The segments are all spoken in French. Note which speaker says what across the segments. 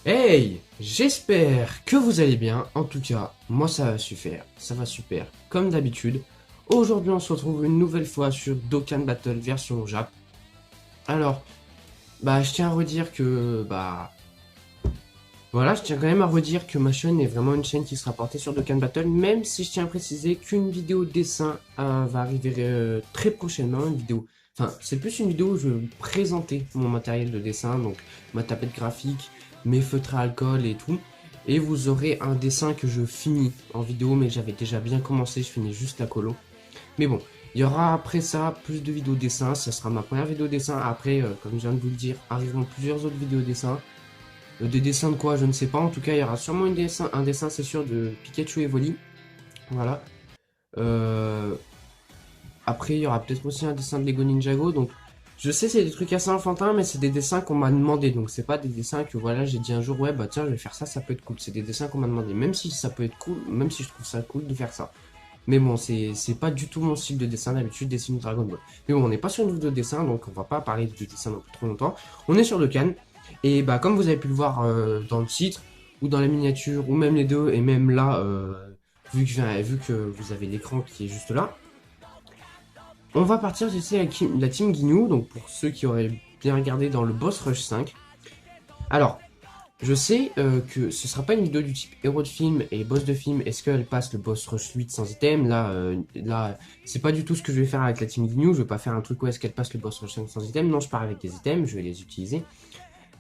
Speaker 1: Hey, j'espère que vous allez bien. En tout cas, moi ça va super. Comme d'habitude, aujourd'hui on se retrouve une nouvelle fois sur Dokkan Battle version Jap. Alors, je tiens à redire que, voilà, je tiens quand même à redire que ma chaîne est vraiment une chaîne qui sera portée sur Dokkan Battle, même si je tiens à préciser qu'une vidéo dessin va arriver très prochainement, une vidéo. Enfin, c'est plus une vidéo où je vais vous présenter mon matériel de dessin, donc ma tablette graphique, mes feutres à alcool et tout. Et vous aurez un dessin que je finis en vidéo, mais j'avais déjà bien commencé, je finis juste la colo. Mais bon, il y aura après ça plus de vidéos dessin, ça sera ma première vidéo dessin. Après, comme je viens de vous le dire, arriveront plusieurs autres vidéos dessin. Des dessins de quoi, je ne sais pas. En tout cas, il y aura sûrement un dessin, c'est sûr, de Pikachu et Evoli. Voilà. Euh, Après, il y aura peut-être aussi un dessin de Lego Ninjago. Donc, je sais, c'est des trucs assez enfantins, mais c'est des dessins qu'on m'a demandé. Donc, c'est pas des dessins que voilà, j'ai dit un jour, ouais, bah tiens, je vais faire ça, ça peut être cool. C'est des dessins qu'on m'a demandé. Même si ça peut être cool, même si je trouve ça cool de faire ça. Mais bon, c'est pas du tout mon style de dessin. D'habitude, je dessine Dragon Ball. Mais bon, on n'est pas sur une vidéo de dessin, donc on va pas parler de dessin non plus trop longtemps. On est sur le Cannes. Et bah, comme vous avez pu le voir dans le titre, ou dans la miniature, ou même les deux, et même là, vu que vous avez l'écran qui est juste là, on va partir d'essayer la team Guignou, donc pour ceux qui auraient bien regardé dans le Boss Rush 5. Alors, je sais que ce sera pas une vidéo du type héros de film et boss de film, est-ce qu'elle passe le boss rush 8 sans item. Là, c'est pas du tout ce que je vais faire avec la team Guignou, je vais pas faire un truc où est-ce qu'elle passe le boss rush 5 sans item. Non, je pars avec des items, je vais les utiliser.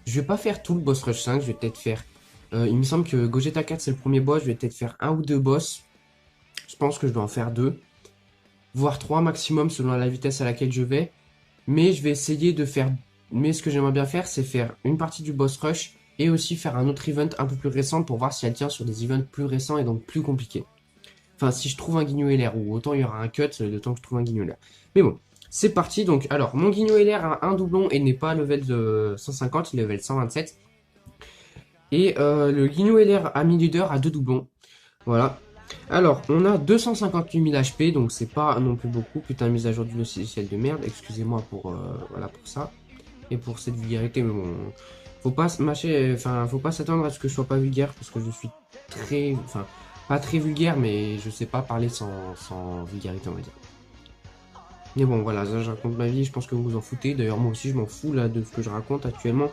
Speaker 1: Je vais pas faire tout le boss rush 5, je vais peut-être faire... il me semble que Gogeta 4 c'est le premier boss, je vais peut-être faire un ou deux boss. Je pense que je dois en faire deux, voire trois maximum selon la vitesse à laquelle je vais. Mais je vais essayer de faire... Mais ce que j'aimerais bien faire, c'est faire une partie du boss rush et aussi faire un autre event un peu plus récent pour voir si elle tient sur des events plus récents et donc plus compliqués. Enfin, si je trouve un Guigno LR, ou autant il y aura un cut le temps que je trouve un Guigno LR. Mais bon, c'est parti. Donc, alors, mon Guigno LR a un doublon et n'est pas level de 150, il est level 127. Et le Guigno LR Ami Leader a deux doublons. Voilà. Alors, on a 258 000 HP, donc c'est pas non plus beaucoup. Putain, mise à jour du logiciel de merde. Excusez-moi pour, voilà, pour ça. Et pour cette vulgarité, mais bon, faut pas mâcher, enfin, faut pas s'attendre à ce que je sois pas vulgaire, parce que je suis très, enfin, pas très vulgaire, mais je sais pas parler sans vulgarité, on va dire. Mais bon, voilà, ça, je raconte ma vie, je pense que vous vous en foutez. D'ailleurs, moi aussi, je m'en fous là de ce que je raconte actuellement.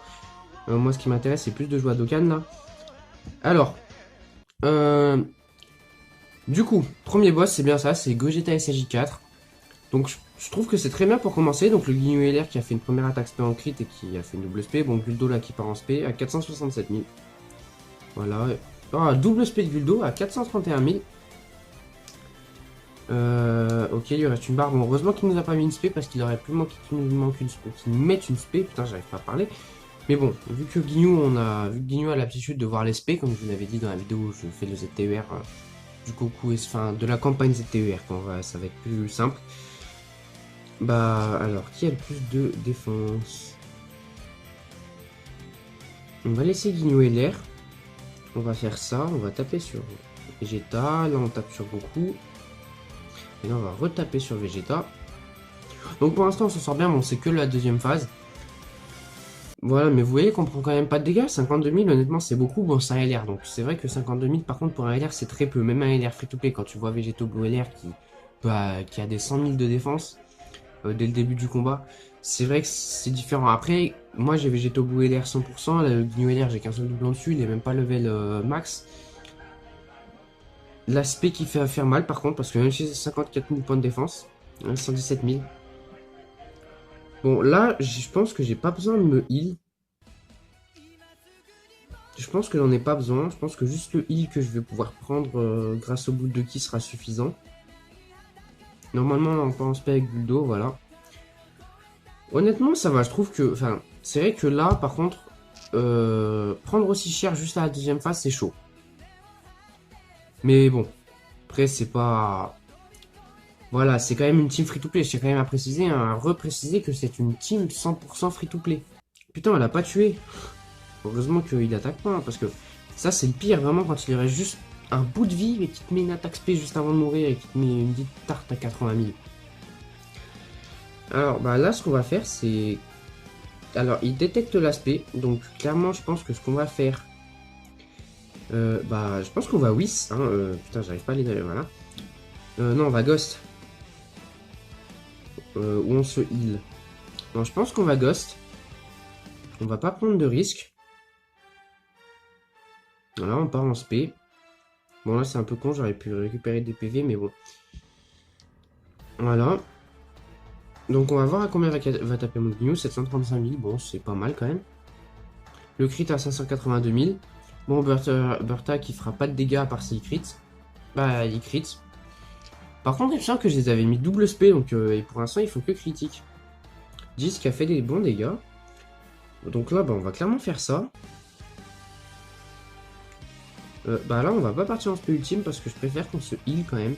Speaker 1: Moi, ce qui m'intéresse, c'est plus de jouer à Dokkan là. Alors, euh, du coup, premier boss, c'est bien ça, c'est Gogeta SJ4. Donc je trouve que c'est très bien pour commencer. Donc le Guigno LR qui a fait une première attaque spé en crit et qui a fait une double spé. Bon, Guldo là qui part en spé à 467 000. Voilà. Ah, double spé de Guldo à 431 000. Ok, il lui reste une barre. Bon, heureusement qu'il nous a pas mis une spé parce qu'il aurait plus manqué qu'il nous manque une spé. Qu'il nous mette une spé. Putain, j'arrive pas à parler. Mais bon, vu que Guigno a l'aptitude de voir les spé, comme je vous l'avais dit dans la vidéo où je fais le ZTER du Goku, enfin de la campagne ZTER, ça va être plus simple. Bah, alors, qui a le plus de défense? On va laisser Guigno LR. On va faire ça. On va taper sur Vegeta. Là, on tape sur Goku. Et là, on va retaper sur Vegeta. Donc, pour l'instant, on s'en sort bien. Bon, c'est que la deuxième phase. Voilà, mais vous voyez qu'on prend quand même pas de dégâts. 52 000, honnêtement, c'est beaucoup. Bon, c'est un LR. Donc, c'est vrai que 52 000, par contre, pour un LR, c'est très peu. Même un LR free-to-play, quand tu vois Vegeto Blue LR qui a des 100 000 de défense. Dès le début du combat. C'est vrai que c'est différent. Après, moi j'ai Végéto Blue LR 100%, le Gneu LR j'ai qu'un seul doublon dessus, il est même pas level max. L'aspect qui fait faire mal par contre, parce que même si c'est 54 000 points de défense, 117 000. Bon là, je pense que j'ai pas besoin de me heal. Je pense que j'en ai pas besoin, je pense que juste le heal que je vais pouvoir prendre grâce au bout de ki sera suffisant. Normalement on peut en spé avec Guldo, voilà. Honnêtement, ça va. Je trouve que, enfin, c'est vrai que là, par contre, prendre aussi cher juste à la deuxième phase, c'est chaud. Mais bon, après, c'est pas. Voilà, c'est quand même une team free-to-play. Je tiens quand même à préciser, hein, à repréciser que c'est une team 100% free-to-play. Putain, elle a pas tué. Heureusement qu'il attaque pas, hein, parce que ça, c'est le pire, vraiment, quand il reste juste un bout de vie et qu'il te met une attaque spé juste avant de mourir et qu'il te met une petite tarte à 80 000. Alors, bah là, ce qu'on va faire, c'est. Alors, il détecte l'aspect, donc clairement, je pense que ce qu'on va faire, Bah, je pense qu'on va Whis. Hein, putain, j'arrive pas à les... Voilà. Non, on va Ghost. Ou on se heal. Non, je pense qu'on va Ghost. On va pas prendre de risque. Voilà, on part en SP. Bon, là, c'est un peu con. J'aurais pu récupérer des PV, mais bon. Voilà. Donc, on va voir à combien va taper mon Gnu. 735 000. Bon, c'est pas mal quand même. Le crit à 582 000. Bon, Bertha qui fera pas de dégâts à part s'il crit. Bah, il crit. Par contre, il me semble que je les avais mis double SP, donc et pour l'instant, ils font que critique. 10 qui a fait des bons dégâts. Donc là, bah, on va clairement faire ça. Bah là, on va pas partir en SP ultime parce que je préfère qu'on se heal quand même.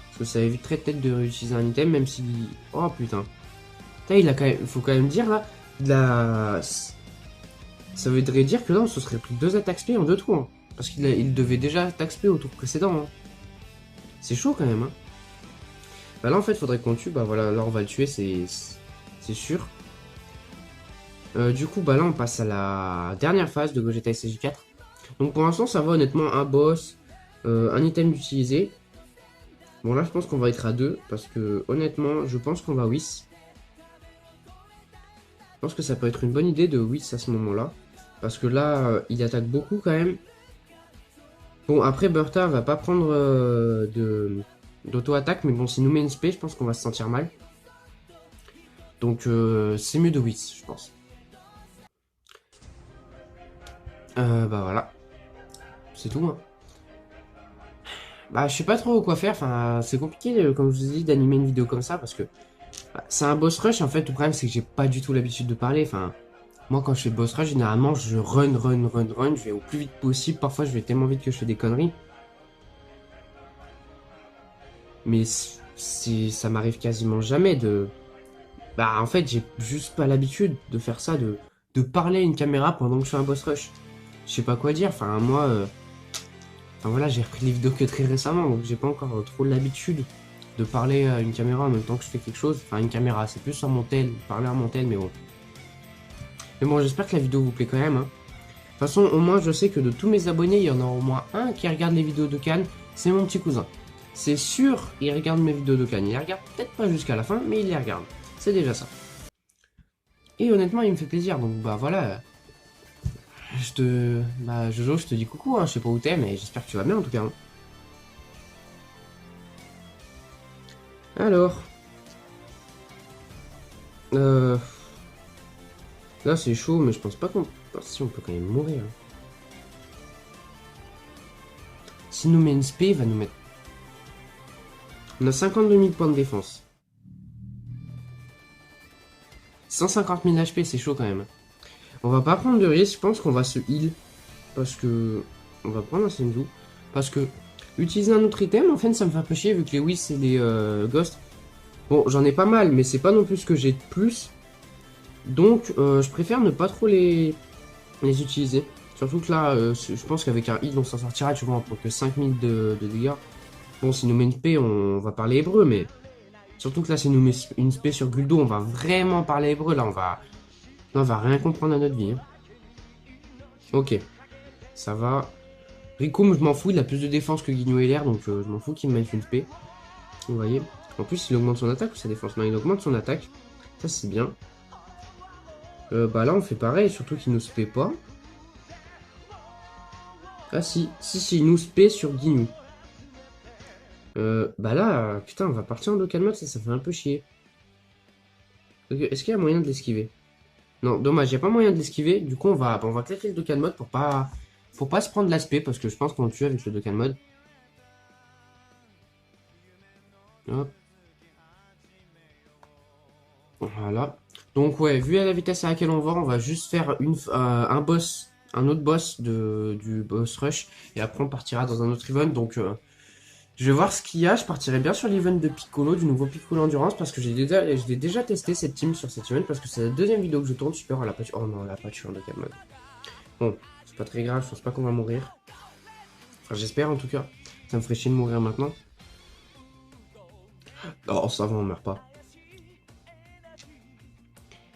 Speaker 1: Parce que ça éviterait peut-être de réutiliser un item, même si... Oh putain. Putain, il a quand même... Faut quand même dire là... La... Ça voudrait dire que là, on se serait pris 2 attaques SP en 2 tours. Hein. Parce qu'il devait déjà attaque SP au tour précédent. Hein. C'est chaud quand même. Hein. Bah là, en fait, faudrait qu'on tue. Bah voilà, là, on va le tuer, c'est sûr. Du coup, bah là, on passe à la dernière phase de Gogeta SCJ4. Donc pour l'instant, ça va honnêtement. Un boss, un item utilisé. Bon, là, je pense qu'on va être à 2. Parce que honnêtement, je pense qu'on va Whis. Je pense que ça peut être une bonne idée de Whis à ce moment-là. Parce que là, il attaque beaucoup quand même. Bon, après, Bertha va pas prendre d'auto-attaque. Mais bon, s'il nous met une spé, je pense qu'on va se sentir mal. Donc, c'est mieux de Whis, je pense. Bah voilà. C'est tout. Hein. Bah, je sais pas trop quoi faire. Enfin, c'est compliqué, comme je vous ai dit, d'animer une vidéo comme ça. Parce que bah, c'est un boss rush. En fait, le problème, c'est que j'ai pas du tout l'habitude de parler. Enfin, moi, quand je fais boss rush, généralement, je run. Je vais au plus vite possible. Parfois, je vais tellement vite que je fais des conneries. Mais ça m'arrive quasiment jamais de... Bah, en fait, j'ai juste pas l'habitude de faire ça, de parler à une caméra pendant que je fais un boss rush. Je sais pas quoi dire. Enfin, moi... Enfin, voilà, j'ai repris les vidéos que très récemment, donc j'ai pas encore trop l'habitude de parler à une caméra en même temps que je fais quelque chose. Enfin, une caméra, c'est plus sur mon tel, parler à mon tel, mais bon. Mais bon, j'espère que la vidéo vous plaît quand même. Hein. De toute façon, au moins, je sais que de tous mes abonnés, il y en a au moins un qui regarde les vidéos de Cannes. C'est mon petit cousin. C'est sûr, il regarde mes vidéos de Cannes. Il les regarde peut-être pas jusqu'à la fin, mais il les regarde. C'est déjà ça. Et honnêtement, il me fait plaisir. Donc, bah voilà. Bah, Jojo, je te dis coucou. Hein. Je sais pas où t'es, mais j'espère que tu vas bien en tout cas. Hein. Alors. Euh... Là, c'est chaud, mais je pense pas qu'on... Si, on peut quand même mourir. Hein. S'il nous met une spé, il va nous mettre... On a 52 000 points de défense. 150 000 HP, c'est chaud quand même. On va pas prendre de risque, je pense qu'on va se heal. Parce que... On va prendre un Senzu. Parce que... Utiliser un autre item, en fait, ça me fait un peu chier, vu que les Whis et les Ghosts... Bon, j'en ai pas mal, mais c'est pas non plus ce que j'ai de plus. Donc, je préfère ne pas trop les utiliser. Surtout que là, je pense qu'avec un heal, on s'en sortira, tu vois, on prend que 5000 de dégâts. Bon, si nous met une spé, on va parler hébreu, mais... Surtout que là, si nous met une spé sur Guldo, on va vraiment parler hébreu. Là, on va rien comprendre à notre vie. Hein. Ok, ça va. Ricoum, je m'en fous, il a plus de défense que Guigno et l'air, donc je m'en fous qu'il me mette une spé. Vous voyez. En plus, il augmente son attaque ou sa défense? Non, il augmente son attaque. Ça, c'est bien. Bah là, on fait pareil, surtout qu'il nous spé pas. Ah si, il nous spé sur Guigno. Bah là, putain, on va partir en local mode, ça fait un peu chier. Est-ce qu'il y a moyen de l'esquiver? Non, dommage, il n'y a pas moyen de l'esquiver. Du coup, on va claquer le Dokkan mode pour pas se prendre l'aspect, parce que je pense qu'on le tue avec le Dokkan mode. Hop. Voilà. Donc ouais, vu à la vitesse à laquelle on va juste faire un autre boss du boss rush, et après on partira dans un autre event. Donc je vais voir ce qu'il y a. Je partirai bien sur l'event de Piccolo, du nouveau Piccolo Endurance, parce que je l'ai déjà testé cette team sur cet event, parce que c'est la deuxième vidéo que je tourne. Super, elle a pas tué. Oh non, elle a pas tué en Dokkan mode. Bon, c'est pas très grave, je pense pas qu'on va mourir. Enfin, j'espère en tout cas. Ça me ferait chier de mourir maintenant. Oh, ça va, on meurt pas.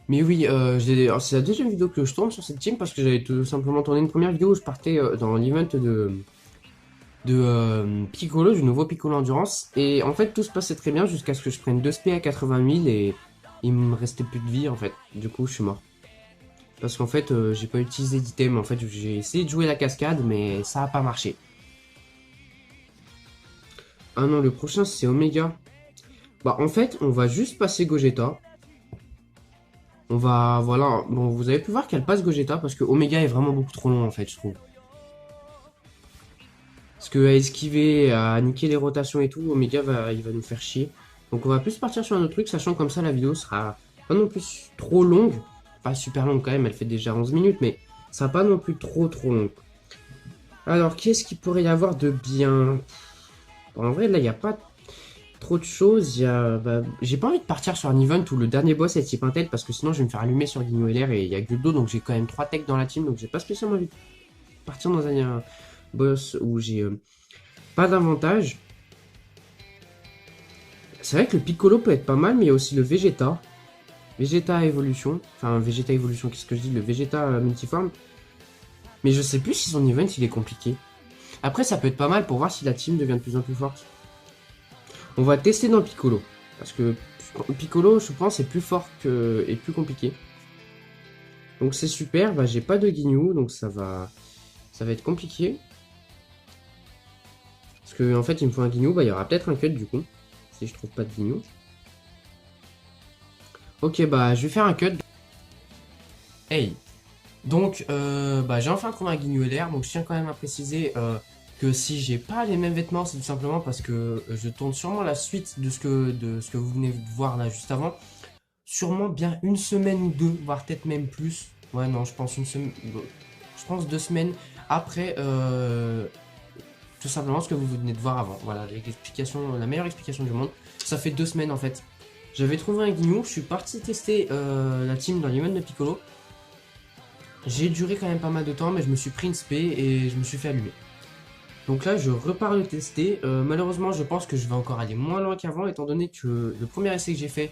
Speaker 1: Mais oui, alors, c'est la deuxième vidéo que je tourne sur cette team parce que j'avais tout simplement tourné une première vidéo où je partais dans l'event de Piccolo, du nouveau Piccolo Endurance. Et en fait, tout se passait très bien jusqu'à ce que je prenne 2 SP à 80 000 et il me restait plus de vie en fait. Du coup, je suis mort. Parce qu'en fait, j'ai pas utilisé d'item. En fait, j'ai essayé de jouer la cascade, mais ça a pas marché. Ah non, le prochain c'est Omega. Bah, en fait, on va juste passer Gogeta. On va, voilà. Bon, vous avez pu voir qu'elle passe Gogeta parce que Omega est vraiment beaucoup trop long en fait, je trouve. Parce qu'à esquiver, à niquer les rotations et tout, Omega il va nous faire chier. Donc on va plus partir sur un autre truc, sachant que comme ça la vidéo sera pas non plus trop longue. Pas super longue quand même, elle fait déjà 11 minutes, mais ça sera pas non plus trop longue. Alors, qu'est-ce qu'il pourrait y avoir de bien? En vrai, là, il n'y a pas trop de choses. J'ai pas envie de partir sur un event où le dernier boss est type Intel, parce que sinon je vais me faire allumer sur Guigno LR et il y a Guldo, donc j'ai quand même 3 techs dans la team, donc j'ai pas spécialement envie de partir dans un boss où j'ai pas d'avantage. C'est vrai que le Piccolo peut être pas mal, mais il y a aussi le Vegeta. Vegeta Evolution. Enfin, Vegeta Evolution, qu'est-ce que je dis? Le Vegeta Multiforme. Mais je sais plus si son event il est compliqué. Après, ça peut être pas mal pour voir si la team devient de plus en plus forte. On va tester dans Piccolo. Parce que Piccolo, je pense, est plus fort et plus compliqué. Donc c'est super. Bah, j'ai pas de Guignou, donc ça va être compliqué. Parce que en fait, il me faut un Guignou. Bah, il y aura peut-être un cut du coup. Si je trouve pas de Guignou. Ok, bah, je vais faire un cut. Hey. Donc, bah, j'ai enfin trouvé un Guignou LR. Donc, je tiens quand même à préciser que si j'ai pas les mêmes vêtements, c'est tout simplement parce que je tourne sûrement la suite de ce que vous venez de voir là juste avant. Sûrement bien une semaine ou deux, voire peut-être même plus. Ouais, non, je pense une semaine. Je pense 2 semaines après tout simplement ce que vous venez de voir avant. Voilà, l'explication, la meilleure explication du monde. Ça fait 2 semaines en fait. J'avais trouvé un Guignou, je suis parti tester la team dans l'event de Piccolo. J'ai duré quand même pas mal de temps, mais je me suis pris une spé et je me suis fait allumer. Donc là, je repars le tester. Malheureusement, je pense que je vais encore aller moins loin qu'avant, étant donné que le premier essai que j'ai fait,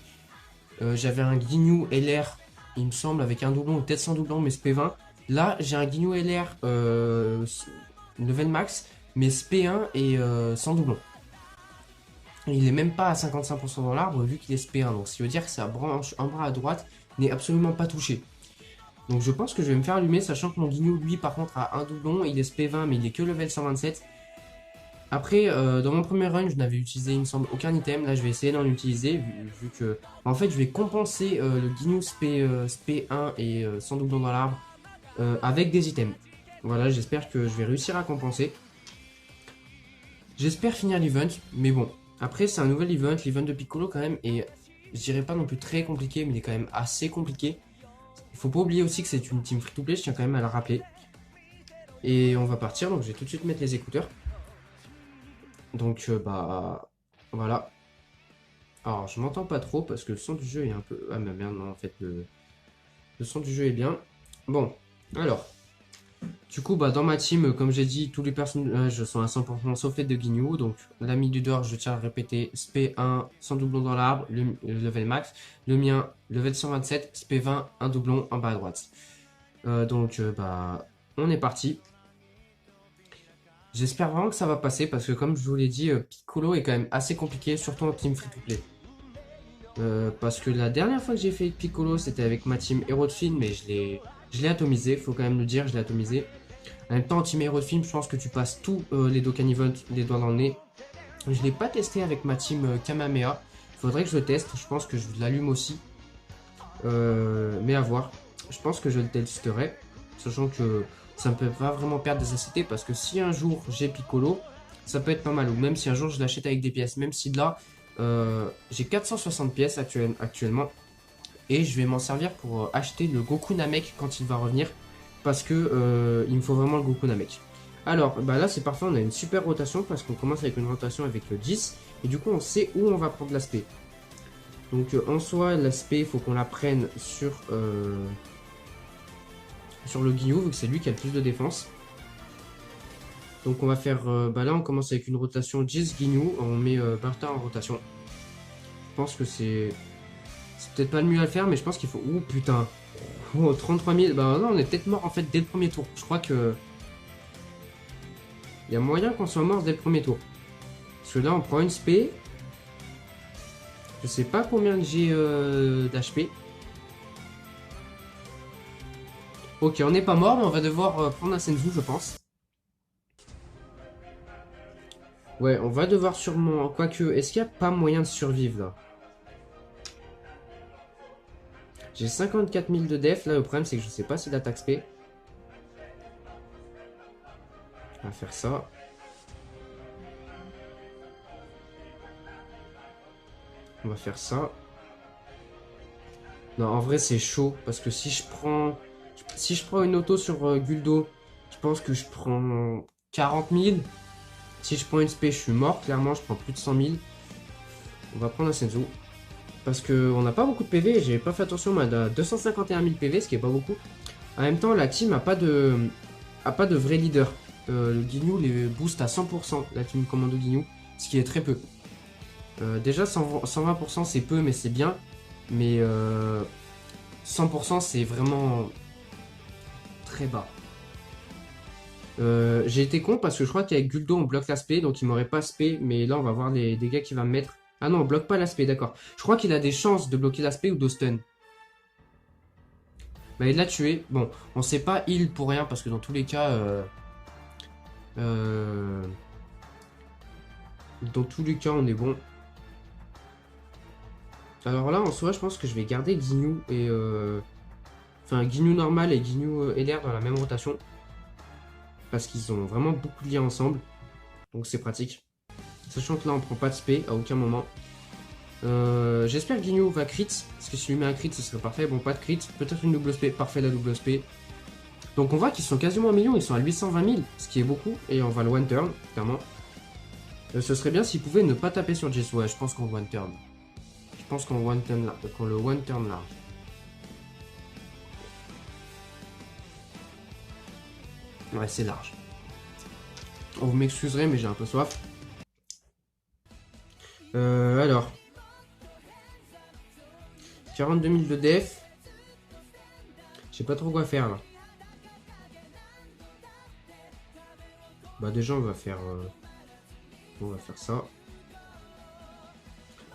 Speaker 1: j'avais un Guignou LR, il me semble, avec un doublon ou peut-être sans doublon, mais SP20. Là, j'ai un Guignou LR level max, mais SP1 et sans doublon. Il est même pas à 55% dans l'arbre vu qu'il est SP1, donc ce qui veut dire que sa branche en bras à droite n'est absolument pas touchée. Donc je pense que je vais me faire allumer, sachant que mon Guignou, lui, par contre, a un doublon, il est SP20, mais il est que level 127. Après, dans mon premier run, je n'avais utilisé, il me semble, aucun item. Là, je vais essayer d'en utiliser, vu que... En fait, je vais compenser le Guignou SP1 et sans doublon dans l'arbre avec des items. Voilà, j'espère que je vais réussir à compenser. J'espère finir l'event, mais bon. Après, c'est un nouvel event, l'event de Piccolo quand même, et je dirais pas non plus très compliqué, mais il est quand même assez compliqué. Il faut pas oublier aussi que c'est une team free-to-play, je tiens quand même à le rappeler. Et on va partir, donc je vais tout de suite mettre les écouteurs. Donc, bah, voilà. Alors, je m'entends pas trop parce que le son du jeu est un peu... Ah, mais merde, non, en fait, le son du jeu est bien. Bon, alors. Du coup, bah, dans ma team, comme j'ai dit, tous les personnages sont à 100% sauf les de Guignou. Donc, l'ami du dehors, je tiens à répéter, SP1 sans doublon dans l'arbre, le level max. Le mien, level 127, SP20, un doublon en bas à droite. Bah, on est parti. J'espère vraiment que ça va passer parce que comme je vous l'ai dit, Piccolo est quand même assez compliqué, surtout en team free-to-play. Parce que la dernière fois que j'ai fait Piccolo, c'était avec ma team Hero de Film, mais je l'ai atomisé, faut quand même le dire, je l'ai atomisé. En même temps, en team Hero de Film, je pense que tu passes tous les Dokkan Event les doigts dans le nez. Je l'ai pas testé avec ma team Kamehameha. Faudrait que je le teste, je pense que je l'allume aussi. Mais à voir. Je pense que je le testerai, sachant que ça ne peut pas vraiment perdre des ACT, parce que si un jour j'ai Piccolo, ça peut être pas mal. Ou même si un jour je l'achète avec des pièces, même si là, j'ai 460 pièces actuellement. Et je vais m'en servir pour acheter le Goku Namek quand il va revenir. Parce que il me faut vraiment le Goku Namek. Alors, bah là c'est parfait, on a une super rotation parce qu'on commence avec une rotation avec le 10. Et du coup on sait où on va prendre l'aspect. Donc en soi, l'aspect, il faut qu'on la prenne sur le Guignou, vu que c'est lui qui a le plus de défense. Donc on va faire, bah là on commence avec une rotation 10 Guignou, on met Bartha en rotation. Je pense que c'est C'est peut-être pas le mieux à le faire, mais je pense qu'il faut... Oh putain. Oh, 33 000. Bah non, on est peut-être mort en fait dès le premier tour. Je crois que... Il y a moyen qu'on soit mort dès le premier tour. Parce que là, on prend une spé. Je sais pas combien j'ai d'HP. Ok, on n'est pas mort, mais on va devoir prendre un Senzu, je pense. Ouais, on va devoir sûrement... Quoique, est-ce qu'il n'y a pas moyen de survivre, là? J'ai 54 000 de def. Là, le problème, c'est que je sais pas si l'attaque spé. On va faire ça. On va faire ça. Non, en vrai, c'est chaud. Parce que si je prends... Si je prends une auto sur Guldo, je pense que je prends 40 000. Si je prends une spé, je suis mort. Clairement, je prends plus de 100 000. On va prendre un Senzu. Parce qu'on n'a pas beaucoup de PV. J'ai pas fait attention, mais on a 251 000 PV, ce qui est pas beaucoup. En même temps, la team a pas de vrai leader. Le Guignou les booste à 100%, la team Commando Guignou, ce qui est très peu. Déjà, 120% c'est peu, mais c'est bien. Mais 100% c'est vraiment très bas. J'ai été con parce que je crois qu'avec Guldo on bloque l'aspect, donc il m'aurait pas spé, mais là on va voir les dégâts qu'il va me mettre. Ah non, on bloque pas l'aspect, d'accord. Je crois qu'il a des chances de bloquer l'aspect ou de stun. Bah il l'a tué. Bon, on sait pas heal pour rien parce que dans tous les cas... dans tous les cas on est bon. Alors là en soi je pense que je vais garder Guignou et... Enfin Guignou normal et Guignou LR dans la même rotation. Parce qu'ils ont vraiment beaucoup de liens ensemble. Donc c'est pratique. Sachant que là on prend pas de spé à aucun moment. J'espère que Guignou va crit. Parce que si lui met un crit ce serait parfait. Bon pas de crit. Peut-être une double spé. Parfait la double spé. Donc on voit qu'ils sont quasiment à 1 million. Ils sont à 820 000. Ce qui est beaucoup. Et on va le one turn. Clairement. Ce serait bien s'ils pouvaient ne pas taper sur Jess. Ouais je pense qu'on one turn. Je pense qu'on one turn là. Qu'on le one turn large. Ouais c'est large. Vous m'excuserez mais j'ai un peu soif. Alors. 42 000 de def. Je sais pas trop quoi faire là. Bah déjà on va faire ça.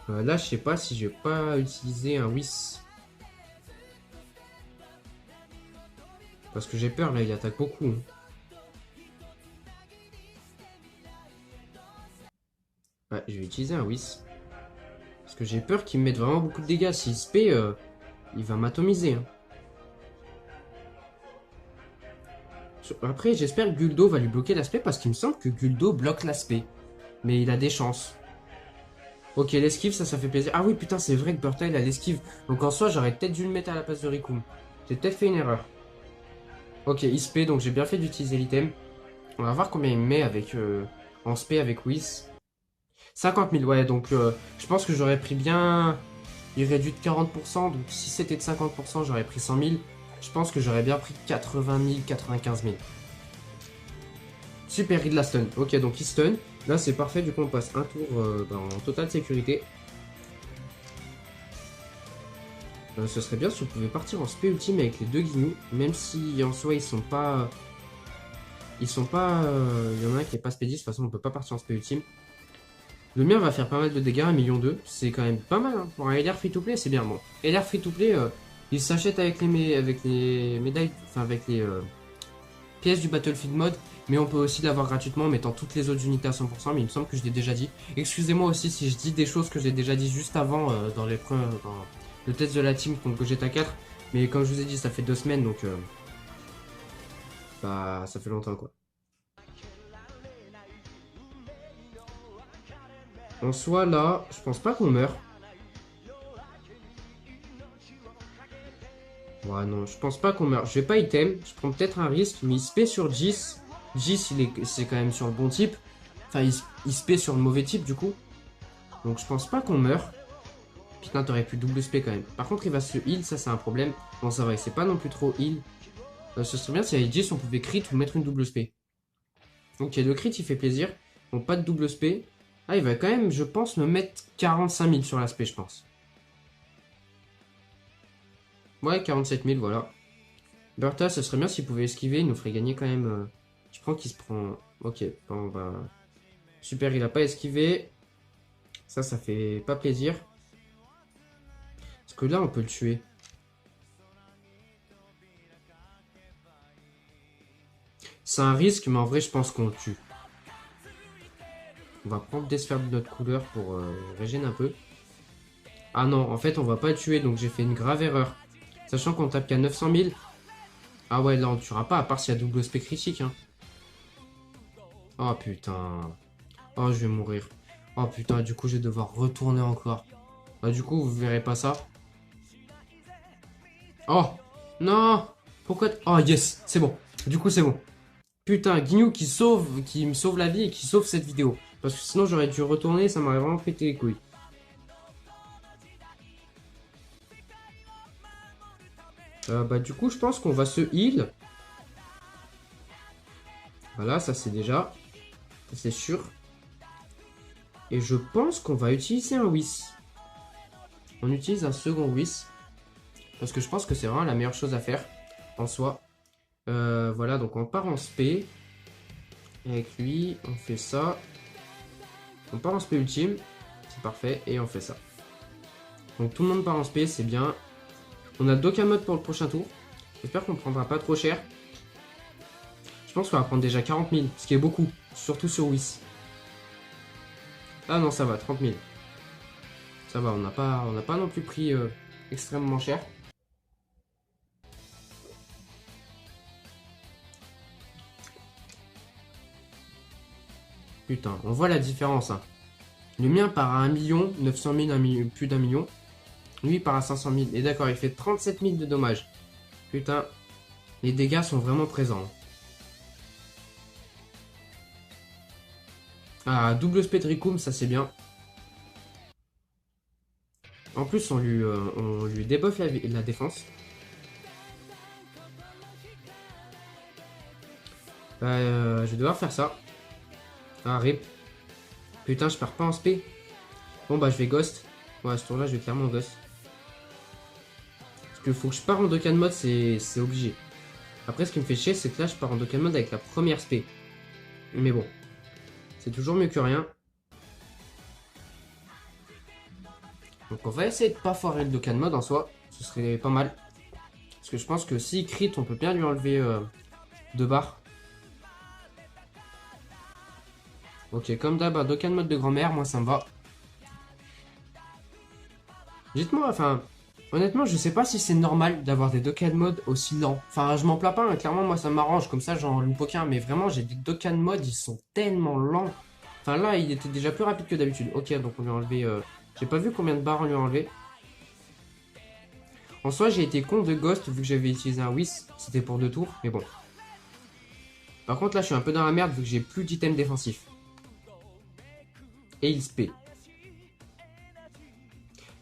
Speaker 1: Là je sais pas si je vais pas utiliser un Whis. Parce que j'ai peur là, il attaque beaucoup. Hein. Ouais, je vais utiliser un Whis. Parce que j'ai peur qu'il me mette vraiment beaucoup de dégâts. S'il se paie, il va m'atomiser. Hein. Après, j'espère que Guldo va lui bloquer l'aspect parce qu'il me semble que Guldo bloque l'aspect. Mais il a des chances. Ok, l'esquive, ça fait plaisir. Ah oui, putain, c'est vrai que Burta, il a l'esquive. Donc en soi, j'aurais peut-être dû le mettre à la place de Rikum. J'ai peut-être fait une erreur. Ok, il spé, donc j'ai bien fait d'utiliser l'item. On va voir combien il me met avec, en spé avec Whis. 50 000, ouais, donc je pense que j'aurais pris bien... Il réduit de 40%, donc si c'était de 50%, j'aurais pris 100 000. Je pense que j'aurais bien pris 80 000, 95 000. Super, il la stun. Ok, donc il stun. Là, c'est parfait, du coup, on passe un tour en totale sécurité. Ce serait bien si on pouvait partir en spé ultime avec les deux Guignous, même si en soi, ils sont pas... Il y en a un qui est pas spé 10, de toute façon, on peut pas partir en spé ultime. Le mien va faire pas mal de dégâts, 1,2 million. C'est quand même pas mal. Hein. Pour un LR free-to-play, c'est bien. Bon, LR free-to-play, il s'achète avec les médailles, enfin avec les pièces du Battlefield Mode. Mais on peut aussi l'avoir gratuitement en mettant toutes les autres unités à 100%. Mais il me semble que je l'ai déjà dit. Excusez-moi aussi si je dis des choses que j'ai déjà dit juste avant dans le test de la team contre Gogeta 4. Mais comme je vous ai dit, ça fait 2 semaines. Donc, bah, ça fait longtemps quoi. En soi, là, je pense pas qu'on meurt. Ouais, non, je pense pas qu'on meurt. Je vais pas item, je prends peut-être un risque, mais il se paie sur Jis. Jis, c'est quand même sur le bon type. Enfin, il se paie sur le mauvais type, du coup. Donc, je pense pas qu'on meurt. Putain, t'aurais pu double spé quand même. Par contre, il va se heal, ça, c'est un problème. Bon, ça va, c'est pas non plus trop heal. Ce serait bien si avec Jis, on pouvait crit ou mettre une double spé. Ok, le crit, il fait plaisir. Bon, pas de double spé. Ah, il va quand même, je pense, me mettre 45 000 sur l'aspect, je pense. Ouais, 47 000, voilà. Bertha, ce serait bien s'il pouvait esquiver, il nous ferait gagner quand même. Je prends qu'il se prend. Ok, bon bah. Super, il a pas esquivé. Ça fait pas plaisir. Parce que là, on peut le tuer. C'est un risque, mais en vrai, je pense qu'on le tue. On va prendre des sphères de notre couleur pour régénérer un peu. Ah non, en fait, on va pas le tuer, donc j'ai fait une grave erreur. Sachant qu'on tape qu'à 900 000. Ah ouais, là, on ne tuera pas, à part s'il y a double spec critique. Hein. Oh putain. Oh, je vais mourir. Oh putain, du coup, je vais devoir retourner encore. Bah, du coup, vous verrez pas ça. Oh non. Pourquoi... Oh yes, c'est bon. Du coup, c'est bon. Putain, Guignou qui me sauve la vie et qui sauve cette vidéo. Parce que sinon, j'aurais dû retourner, ça m'aurait vraiment pété les couilles. Bah, du coup, je pense qu'on va se heal. Voilà, ça c'est déjà. Ça c'est sûr. Et je pense qu'on va utiliser un Whis. On utilise un second Whis. Parce que je pense que c'est vraiment la meilleure chose à faire en soi. Voilà, donc on part en spé. Avec lui, on fait ça. On part en spé ultime. C'est parfait. Et on fait ça. Donc tout le monde part en spé, c'est bien. On a Dokkan Mode pour le prochain tour. J'espère qu'on ne prendra pas trop cher. Je pense qu'on va prendre déjà 40 000, ce qui est beaucoup. Surtout sur Whis. Ah non, ça va, 30 000. Ça va, on n'a pas non plus pris extrêmement cher. Putain, on voit la différence. Hein. Le mien part à 1 million, 900 000, plus d'1 million. Lui, il part à 500 000. Et d'accord, il fait 37 000 de dommages. Putain, les dégâts sont vraiment présents. Ah, double Spectricum, ça c'est bien. En plus, on lui débuffe la défense. Je vais devoir faire ça. Ah, rip. Putain, je pars pas en spé. Bon, bah, je vais ghost. Ouais, à ce tour-là, je vais clairement ghost. Parce qu'il faut que je pars en Dokkan Mode, c'est obligé. Après, ce qui me fait chier, c'est que là, je pars en Dokkan Mode avec la première spé. Mais bon. C'est toujours mieux que rien. Donc, on va essayer de pas foirer le Dokkan Mode en soi. Ce serait pas mal. Parce que je pense que s'il crit, on peut bien lui enlever 2 barres. Ok, comme d'hab, un Dokkan Mode de grand-mère, moi ça me va. Dites-moi, enfin, honnêtement, je sais pas si c'est normal d'avoir des Dokkan Mode aussi lents. Enfin, je m'en plains pas, hein, clairement, moi ça m'arrange, comme ça j'en loupe aucun. Mais vraiment, j'ai des Dokkan Mode, ils sont tellement lents. Enfin, là, il était déjà plus rapide que d'habitude. Ok, donc on lui a enlevé. J'ai pas vu combien de barres on lui a enlevé. En soi, j'ai été con de Ghost vu que j'avais utilisé un Whis. C'était pour 2 tours, mais bon. Par contre, là, je suis un peu dans la merde vu que j'ai plus d'items défensifs. Et il spé.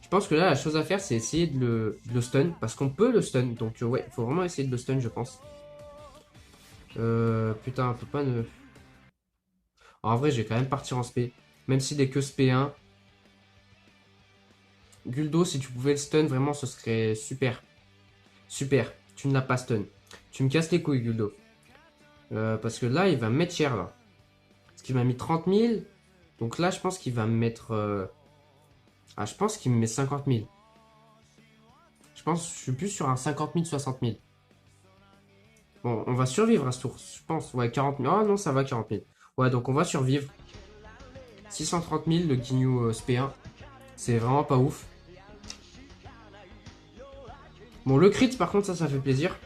Speaker 1: Je pense que là, la chose à faire, c'est essayer de le stun. Parce qu'on peut le stun. Donc, ouais, il faut vraiment essayer de le stun, je pense. Putain, on peut pas ne... En vrai, je vais quand même partir en spé. Même s'il est que spé 1. Guldo, si tu pouvais le stun, vraiment, ce serait super. Super. Tu ne l'as pas stun. Tu me casses les couilles, Guldo. Parce que là, il va me mettre cher, là. Parce qu'il m'a mis 30 000. Donc là, je pense qu'il va me mettre... Ah, je pense qu'il me met 50 000. Je pense, je suis plus sur un 50 000, 60 000. Bon, on va survivre à ce tour, je pense. Ouais, 40 000. Oh non, ça va, 40 000. Ouais, donc on va survivre. 630 000, le Guignou SP1. C'est vraiment pas ouf. Bon, le crit, par contre, ça fait plaisir.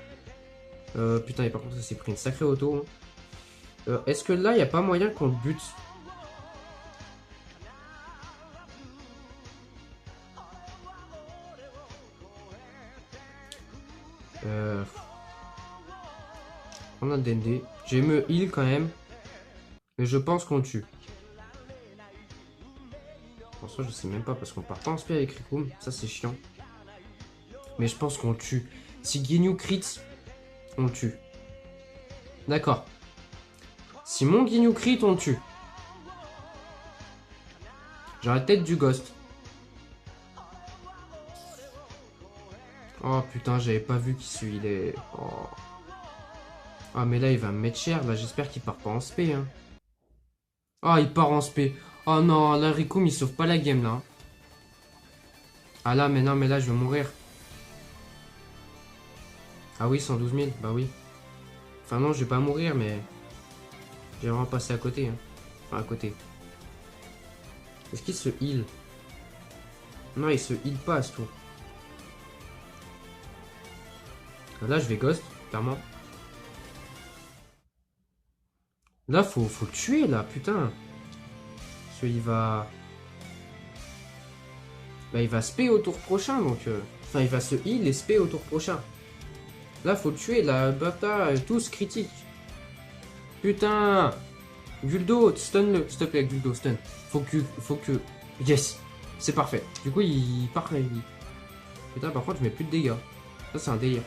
Speaker 1: Putain, et par contre, ça s'est pris une sacrée auto. Est-ce que là, il n'y a pas moyen qu'on le bute? On a Dende. J'ai me heal quand même. Mais je pense qu'on le tue. En soi, je sais même pas parce qu'on part pas en spé avec Rikum. Ça, c'est chiant. Mais je pense qu'on le tue. Si Guignou crit, on le tue. D'accord. Si mon Guignou crit, on le tue. J'aurais peut-être du ghost. Oh putain, j'avais pas vu il est... Oh. Ah mais là il va me mettre cher, là j'espère qu'il part pas en spé hein. Oh il part en spé. Oh non, là Ricoum il sauve pas la game là. Hein. Ah là mais non mais là je vais mourir. Ah oui 112 000, bah oui. Enfin non je vais pas mourir mais... J'ai vraiment passé à côté hein. Enfin à côté. Est-ce qu'il se heal? Non il se heal pas à ce tour. Là je vais ghost, clairement. Là faut le tuer là, putain. Parce qu'il va... Bah il va spé au tour prochain donc... Enfin il va se heal et spé au tour prochain. Là faut le tuer, la bata, tous critiques. Putain. Guldo, stun-le, s'il te plaît Guldo, stun. Faut que... Yes. C'est parfait. Du coup il part... Putain par contre je mets plus de dégâts. Ça c'est un délire.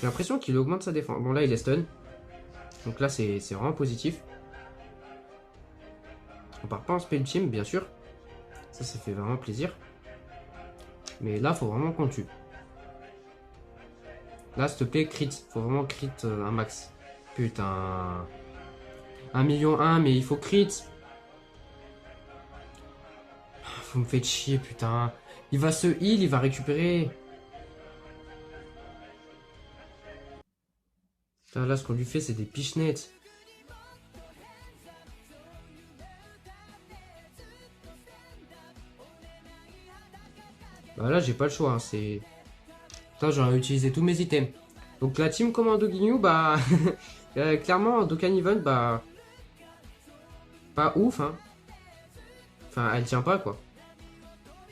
Speaker 1: J'ai l'impression qu'il augmente sa défense. Bon là il est stun. Donc là c'est vraiment positif. On part pas en spell team bien sûr. Ça fait vraiment plaisir. Mais là faut vraiment qu'on tue. Là s'il te plaît crit. Faut vraiment crit un max. Putain. 1 million 1 mais il faut crit. Vous me faites chier putain. Il va se heal, il va récupérer. Là, ce qu'on lui fait, c'est des pichenettes. Bah là, j'ai pas le choix. Hein, c'est... Putain, j'aurais utilisé tous mes items. Donc la team Commando Guignou, bah... clairement, Dokkan Event, bah... Pas ouf, hein. Enfin, elle tient pas, quoi.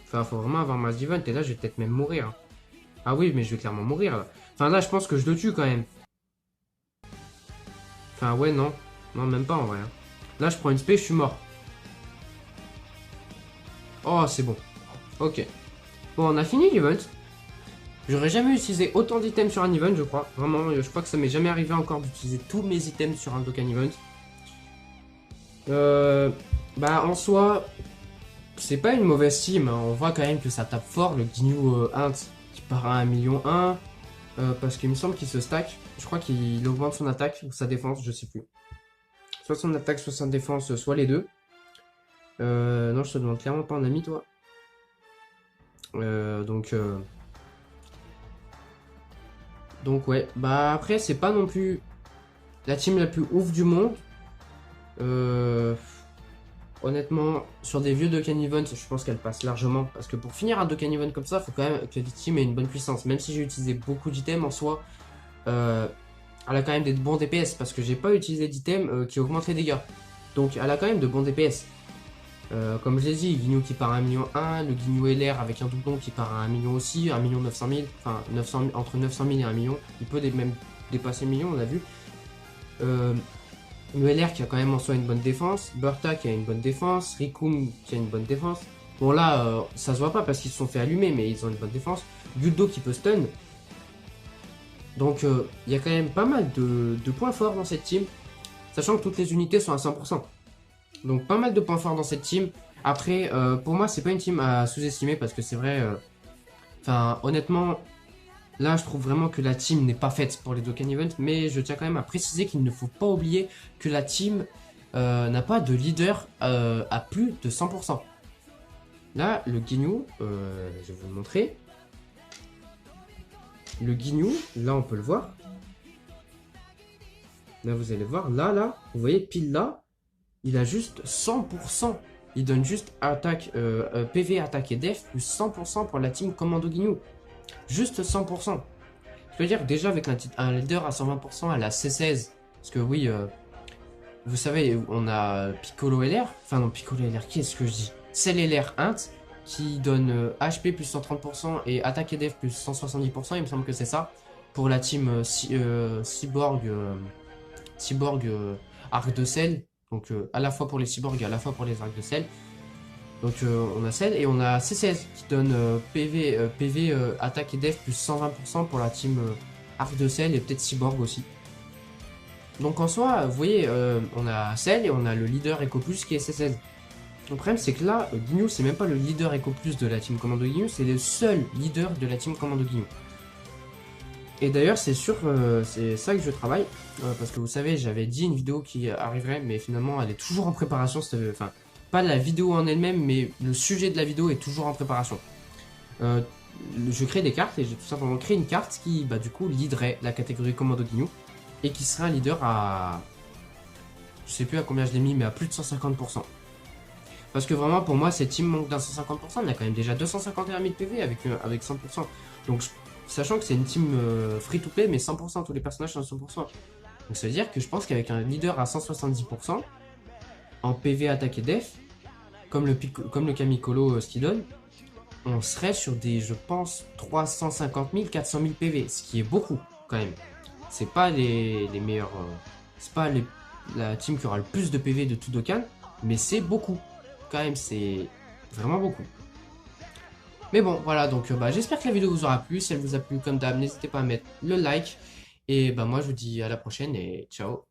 Speaker 1: Enfin, faut vraiment avoir mass event. Et là, je vais peut-être même mourir. Ah oui, mais je vais clairement mourir, là. Enfin, là, je pense que je le tue, quand même. Enfin, ouais, non. Non, même pas, en vrai. Hein. Là, je prends une spé, je suis mort. Oh, c'est bon. Ok. Bon, on a fini l'event. J'aurais jamais utilisé autant d'items sur un event, je crois. Vraiment, je crois que ça m'est jamais arrivé encore d'utiliser tous mes items sur un Dokkan Event. Bah, en soi, c'est pas une mauvaise team. Hein. On voit quand même que ça tape fort. Le Ginyu Int qui part à 1 million 1. Parce qu'il me semble qu'il se stack. Je crois qu'il augmente son attaque ou sa défense, je sais plus. Soit son attaque, soit son défense, soit les deux. Non, je te demande clairement pas un ami, toi. Donc ouais, bah après c'est pas non plus la team la plus ouf du monde. Honnêtement, sur des vieux Dokkan Event, je pense qu'elle passe largement. Parce que pour finir un Dokkan Event comme ça, il faut quand même que la team ait une bonne puissance. Même si j'ai utilisé beaucoup d'items en soi, elle a quand même des bons DPS. Parce que j'ai pas utilisé d'items qui augmentent les dégâts. Donc elle a quand même de bons DPS. Comme je l'ai dit, Guignou qui part à 1 million 1, le Guignou LR avec un doublon qui part à 1 million aussi, 1 million 900 000, enfin 900 000, entre 900 000 et 1 million, il peut même dépasser le million, on a vu. Le LR qui a quand même en soi une bonne défense, Burta qui a une bonne défense, Ricoum qui a une bonne défense. Bon là, ça se voit pas parce qu'ils se sont fait allumer, mais ils ont une bonne défense. Guldo qui peut stun. Donc il y a quand même pas mal de points forts dans cette team, sachant que toutes les unités sont à 100%. Donc pas mal de points forts dans cette team. Après, pour moi, c'est pas une team à sous-estimer parce que c'est vrai. Enfin, honnêtement, là, je trouve vraiment que la team n'est pas faite pour les Dokkan Event. Mais je tiens quand même à préciser qu'il ne faut pas oublier que la team n'a pas de leader à plus de 100%. Là, le Guignou, je vais vous le montrer. Le Guignou, là, on peut le voir. Là, vous allez voir. Là, vous voyez, pile là. Il a juste 100%. Il donne juste attaque, PV, attaque et def, plus 100% pour la team Commando Guignou. Juste 100%. Je veux dire, déjà avec un leader à 120%, elle a C16. Parce que oui, vous savez, on a Piccolo LR. Enfin non, Piccolo LR, qu'est-ce que je dis? C'est LR Int qui donne HP plus 130% et attaque et def plus 170%. Il me semble que c'est ça. Pour la team Cyborg, Arc de Sel. Donc à la fois pour les cyborgs et à la fois pour les arcs de sel. Donc on a celle et on a C16 qui donne PV, attaque et def plus 120% pour la team arc de sel et peut-être cyborg aussi. Donc en soi, vous voyez, on a celle et on a le leader Eco Plus qui est C16. Le problème, c'est que là, Guignou, c'est même pas le leader Eco Plus de la team Commando Guignou, c'est le seul leader de la team Commando Guignou. Et d'ailleurs, c'est sûr, c'est ça que je travaille, parce que vous savez, j'avais dit une vidéo qui arriverait, mais finalement, elle est toujours en préparation. Enfin, pas la vidéo en elle-même, mais le sujet de la vidéo est toujours en préparation. Je crée des cartes et j'ai tout simplement créé une carte qui, bah, du coup, leaderait la catégorie Commando Guignou et qui serait un leader à, je sais plus à combien je l'ai mis, mais à plus de 150%. Parce que vraiment, pour moi, cette team manque d'un 150%. On a quand même déjà 251 000 PV avec 100%. Donc, sachant que c'est une team free-to-play, mais 100%, tous les personnages sont à 100%. Donc, ça veut dire que je pense qu'avec un leader à 170%, en PV attaque et def, comme le Kamikolo ce qu'il donne, on serait sur des, je pense, 350 000, 400 000 PV, ce qui est beaucoup, quand même. C'est pas les meilleurs... c'est pas la team qui aura le plus de PV de tout Dokkan, mais c'est beaucoup. Quand même, c'est vraiment beaucoup. Mais bon, voilà, donc bah, j'espère que la vidéo vous aura plu. Si elle vous a plu, comme d'hab, n'hésitez pas à mettre le like. Et bah, moi, je vous dis à la prochaine et ciao.